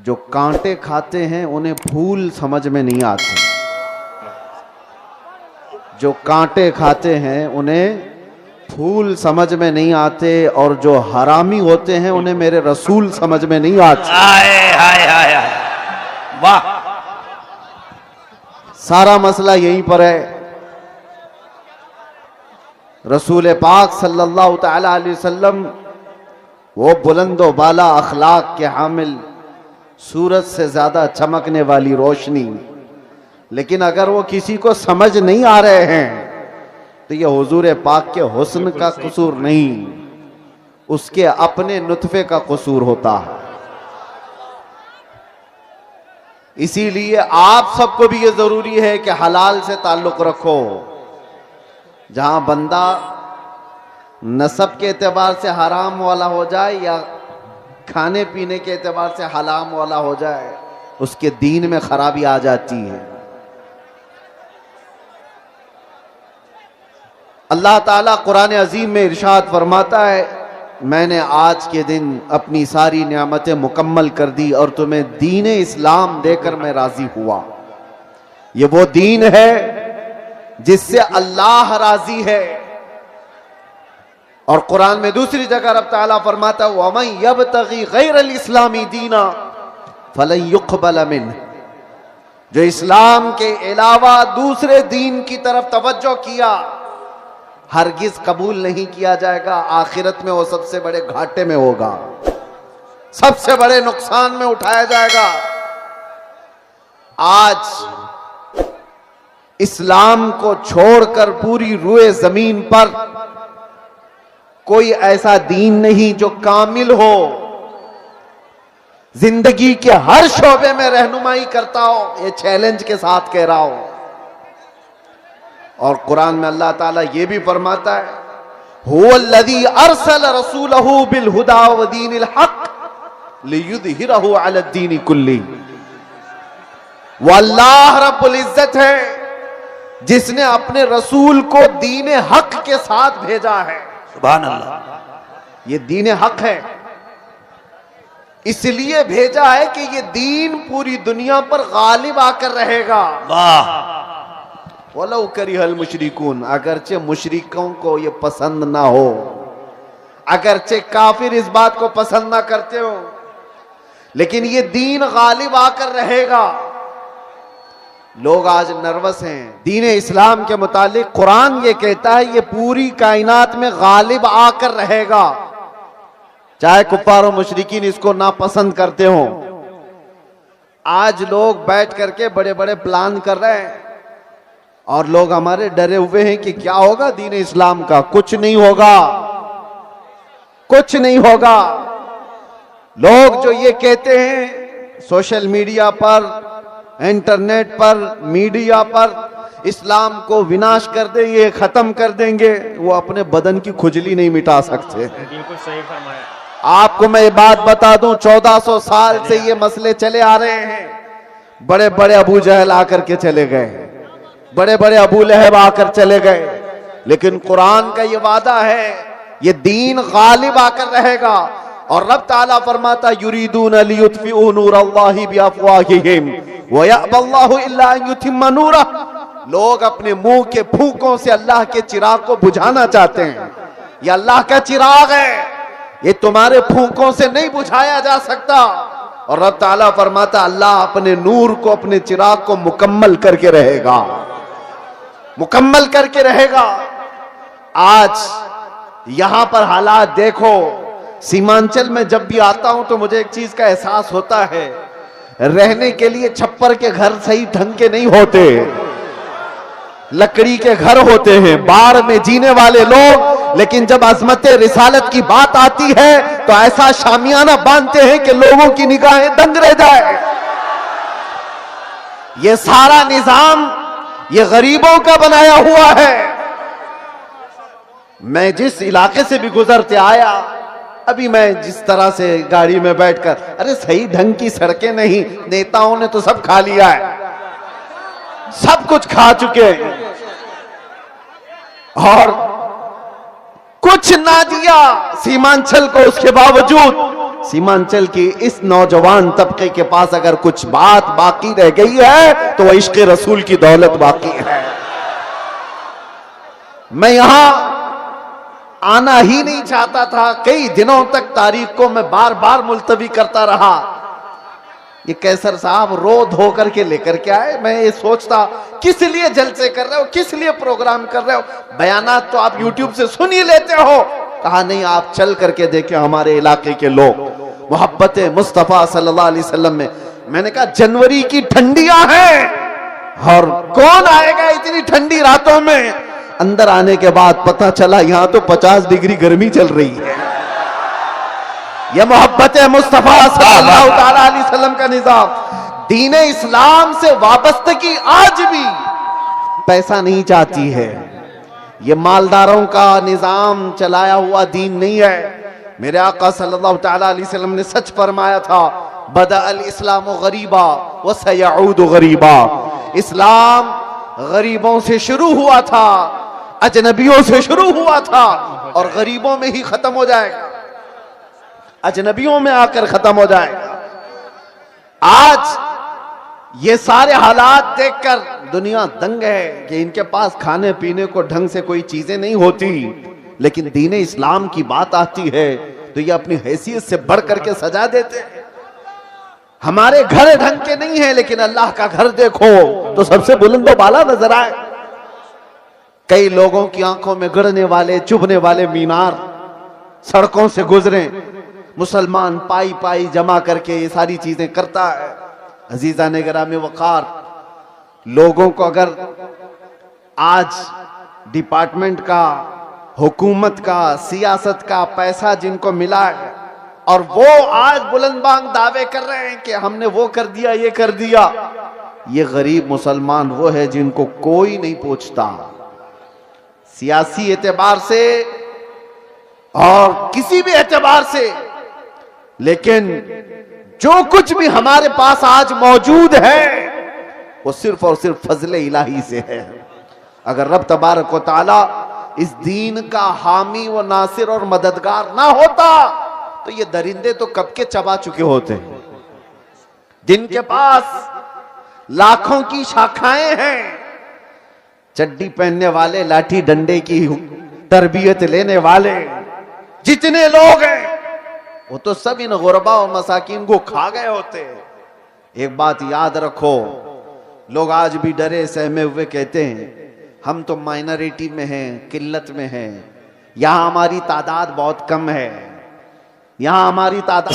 जो कांटे खाते हैं उन्हें फूल समझ में नहीं आते, जो कांटे खाते हैं उन्हें फूल समझ में नहीं आते, और जो हरामी होते हैं उन्हें मेरे रसूल समझ में नहीं आते। हाय हाय हाय हाय, वाह। सारा मसला यहीं पर है। रसूल पाक सल्लल्लाहु तआला अलैहि वसल्लम वो बुलंदो बाला अखलाक के हामिल, सूरज से ज्यादा चमकने वाली रोशनी, लेकिन अगर वो किसी को समझ नहीं आ रहे हैं तो ये हुजूर पाक के हुस्न का कसूर नहीं, उसके अपने नुतफे का कसूर होता है। इसीलिए आप सबको भी ये जरूरी है कि हलाल से ताल्लुक रखो। जहां बंदा नसब के एतबार से हराम वाला हो जाए या खाने पीने के एतबार से हराम वाला हो जाए, उसके दीन में खराबी आ जाती है। अल्लाह ताला कुरान अजीम में इरशाद फरमाता है, मैंने आज के दिन अपनी सारी नियामतें मुकम्मल कर दी और तुम्हें दीन इस्लाम देकर मैं राजी हुआ। ये वो दीन है जिससे अल्लाह राजी है। और कुरान में दूसरी जगह रब ताला फरमाता है, वमन यब्तगी गैरल इस्लामी दीना फलन युक़बल मिन्ह, जो इस्लाम के अलावा दूसरे दीन की तरफ तवज्जो किया हरगिज कबूल नहीं किया जाएगा। आखिरत में वो सबसे बड़े घाटे में होगा, सबसे बड़े नुकसान में उठाया जाएगा। आज इस्लाम को छोड़कर पूरी रुए जमीन पर कोई ऐसा दीन नहीं जो कामिल हो, जिंदगी के हर शोबे में रहनुमाई करता हो। ये चैलेंज के साथ कह रहा हूं। और कुरान में अल्लाह ताला ये भी फरमाता है, हुवल्लज़ी अरसल रसूलहू बिल हुदा व दीनिल हक लियुज़हिरहू अला दीनि कुल्ली। वो अल्लाह रब्बुल इज्जत है जिसने अपने रसूल को दीन हक के साथ भेजा है। सुभान अल्लाह। ये दीन हक है, इसलिए भेजा है कि ये दीन पूरी दुनिया पर गालिब आकर रहेगा। वाह। वलौ करिहल मुशरिकून, अगरचे मुशरिकों को ये पसंद ना हो, अगरचे काफिर इस बात को पसंद ना करते हो, लेकिन ये दीन गालिब आकर रहेगा। लोग आज नर्वस हैं दीन इस्लाम के मुतालिक। कुरान ये कहता है ये पूरी कायनात में गालिब आकर रहेगा, चाहे कुफ्फार और मुशरिकीन इसको नापसंद करते हो। आज लोग बैठ करके बड़े बड़े प्लान कर रहे हैं और लोग हमारे डरे हुए हैं कि क्या होगा दीन इस्लाम का। कुछ नहीं होगा, कुछ नहीं होगा। लोग जो ये कहते हैं सोशल मीडिया पर, इंटरनेट पर, मीडिया पर, इस्लाम को विनाश कर देंगे, खत्म कर देंगे, वो अपने बदन की खुजली नहीं मिटा सकते। बिल्कुल सही फरमाया। आपको मैं ये बात बता दूं, 1400 साल से ये मसले चले आ रहे हैं। बड़े बड़े अबू जहल आकर के चले गए, बड़े बड़े अबू लहब आकर चले गए, लेकिन कुरान का ये वादा है ये दीन गालिब आकर रहेगा। और रब ताला फरमाता, युरीदून लियुत्फिऊ नूरल्लाहि बिअफ़वाहिहिम व यअबल्लाहु इल्ला अन युतिम्मा नूरह। लोग अपने मुंह के फूंकों से अल्लाह के चिराग को बुझाना चाहते हैं। ये अल्लाह का चिराग है, ये तुम्हारे फूंकों से नहीं बुझाया जा सकता। और रब ताला फरमाता, अल्लाह अपने नूर को, अपने चिराग को मुकम्मल करके रहेगा, मुकम्मल करके रहेगा। आज यहां पर हालात देखो। सीमांचल में जब भी आता हूं तो मुझे एक चीज का एहसास होता है, रहने के लिए छप्पर के घर सही ढंग के नहीं होते, लकड़ी के घर होते हैं, बाढ़ में जीने वाले लोग। लेकिन जब अजमत रिसालत की बात आती है तो ऐसा शामियाना बांधते हैं कि लोगों की निगाहें दंग रह जाए। ये सारा निजाम ये गरीबों का बनाया हुआ है। मैं जिस इलाके से भी गुजरते आया, अभी मैं जिस तरह से गाड़ी में बैठकर, अरे सही ढंग की सड़कें नहीं, नेताओं ने तो सब खा लिया है, सब कुछ खा चुके हैं और कुछ ना दिया सीमांचल को। उसके बावजूद सीमांचल की इस नौजवान तबके के पास अगर कुछ बात बाकी रह गई है तो वह इश्क रसूल की दौलत बाकी है। मैं यहां आना ही नहीं चाहता था, कई दिनों तक तारीख को मैं बार बार मुलतवी करता रहा। ये कैसर साहब रो धो करके लेकर के आए, मैं ये सोचता किस लिए जलसे कर रहे हो, किस लिए प्रोग्राम कर रहे हो, बयानात तो आप यूट्यूब से सुन ही लेते हो। कहा नहीं, आप चल करके देखें हमारे इलाके के लोग मोहब्बत मुस्तफा सल्लल्लाहु अलैहि वसल्लम में। मैंने कहा जनवरी की ठंडियां हैं और कौन आएगा इतनी ठंडी रातों में। अंदर आने के बाद पता चला यहां तो 50 डिग्री गर्मी चल रही है। यह मोहब्बत मुस्तफा सल्लल्लाहु अलैहि वसल्लम का निजाम, दीन इस्लाम से वाबस्तगी आज भी पैसा नहीं चाहती है। ये मालदारों का निजाम चलाया हुआ दीन नहीं है। मेरे आका सल्लल्लाहु अलैहि वसल्लम ने सच फरमाया था, बदा अल इस्लाम गरीबा व सयऊद गरीबा। इस्लाम गरीबों से शुरू हुआ था, अजनबियों से शुरू हुआ था और गरीबों में ही खत्म हो जाएगा, अजनबियों में आकर खत्म हो जाएगा। आज ये सारे हालात देखकर दुनिया दंग है कि इनके पास खाने पीने को ढंग से कोई चीजें नहीं होती, लेकिन दीन इस्लाम की बात आती है तो ये अपनी हैसियत से बढ़ करके सजा देते हैं। हमारे घर ढंग के नहीं है, लेकिन अल्लाह का घर देखो तो सबसे बुलंद व बाला नजर आए। कई लोगों की आंखों में गड़ने वाले चुभने वाले मीनार सड़कों से गुजरे, मुसलमान पाई पाई जमा करके ये सारी चीजें करता है। अजीजा ने गिरामी वकार, लोगों को अगर आज डिपार्टमेंट का, हुकूमत का, सियासत का पैसा जिनको मिला है और वो आज बुलंदबांग दावे कर रहे हैं कि हमने वो कर दिया, ये कर दिया, ये गरीब मुसलमान वो है जिनको कोई नहीं पूछता सियासी एतबार से और किसी भी एतबार से। लेकिन जो कुछ भी हमारे पास आज मौजूद है वो सिर्फ और सिर्फ फजले इलाही से है। अगर रब तबारक व तआला इस दीन का हामी व नासिर और मददगार ना होता तो ये दरिंदे तो कब के चबा चुके होते। जिनके पास लाखों की शाखाएं हैं, चड्डी पहनने वाले, लाठी डंडे की तरबियत लेने वाले जितने लोग हैं वो तो सब इन गुरबा और मसाकिन को खा गए होते। एक बात याद रखो, लोग आज भी डरे सहमे हुए कहते हैं हम तो माइनॉरिटी में हैं, किल्लत में हैं, यहां हमारी तादाद बहुत कम है, यहां हमारी तादाद